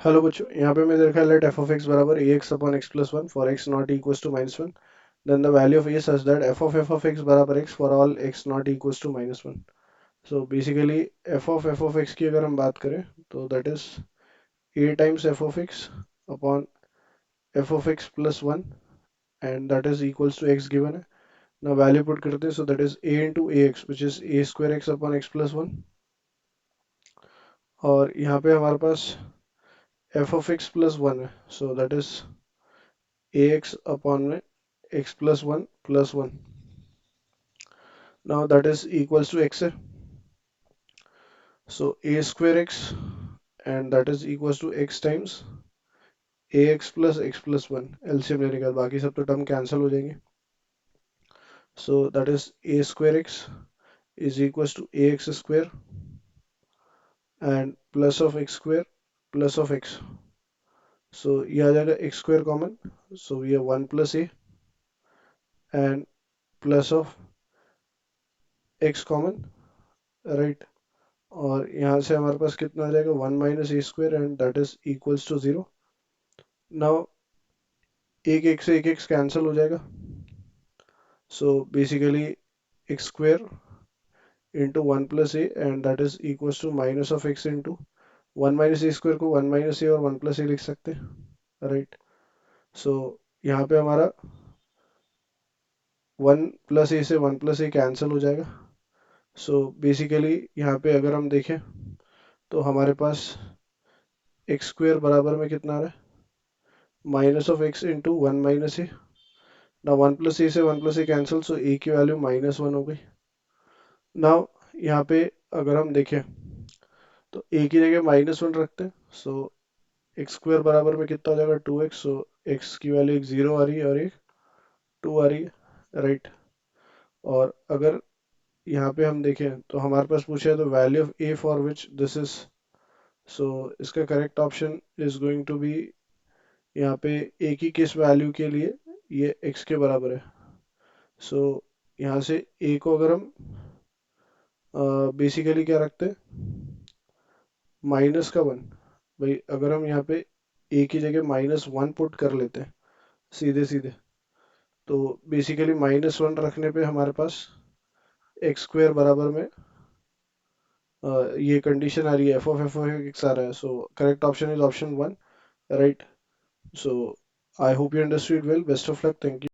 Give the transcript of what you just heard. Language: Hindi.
हेलो बच्चों, यहाँ पे मैं देखा लेट एफ ऑफ एक्स बराबर A X upon X plus one for X not equals to minus one then the value of A such that F of X बराबर X for all X not equals to minus one. So basically F of X की अगर हम बात करें तो that is A times F of X upon F of X plus one and that is equals to X given है ना। वैल्यू पुट करते हैं, so that is A into A X which is A square X upon X plus one. और यहाँ पे हमारे पास F of X plus one है, so that is A X upon में x plus 1 plus 1. Now that is equals to x. So a square x and that is equals to x times ax plus x plus 1. LCM लेने के बाद बाकी सब तो टर्म कैंसिल हो जाएंगे. So that is a square x is equals to ax square and plus of x square plus of x. So ये आ जाएगा x square कॉमन. So ये 1 plus a and plus of x common, right. और यहाँ से हमारे पास कितना आ जाएगा 1 minus a square and that is equals to 0. Now एक एक से एक एक्स कैंसिल हो जाएगा. So basically x square into one plus a and that is equals to minus of x into one minus a square को वन माइनस ए और वन प्लस ए लिख सकते हैं, राइट. सो यहाँ पे हमारा वन प्लस ए से वन प्लस ए कैंसिल हो जाएगा. सो बेसिकली यहाँ पे अगर हम देखें तो हमारे पास एक्स स्क्वायर बराबर में कितना आ रहा है minus of x into one minus A. ना वन प्लस ए से one plus A cancel, so A की वैल्यू माइनस वन हो गई. नाउ यहाँ पे अगर हम देखें तो ए की जगह माइनस वन रखते हैं. सो एक्स स्क्वायर बराबर में कितना हो जाएगा 2x. सो एक्स की वैल्यू एक जीरो आ रही है और एक टू आ रही है, राइट. और अगर यहाँ पे हम देखें तो हमारे पास पूछा है तो value of A for which this is. So इसका correct option is going to be यहाँ पे ए की किस वैल्यू के लिए ये एक्स के बराबर है. सो यहाँ से ए को अगर हम बेसिकली क्या रखते हैं माइनस का वन. भाई अगर हम यहाँ पे ए की जगह माइनस वन पुट कर लेते हैं सीधे सीधे, तो बेसिकली माइनस वन रखने पे हमारे पास एक्स स्क्वायर बराबर में ये कंडीशन आ रही है एफ ऑफ एक्स आ रहा है. So correct option is option one, right. So I hope you understood well. Best of luck. Thank you.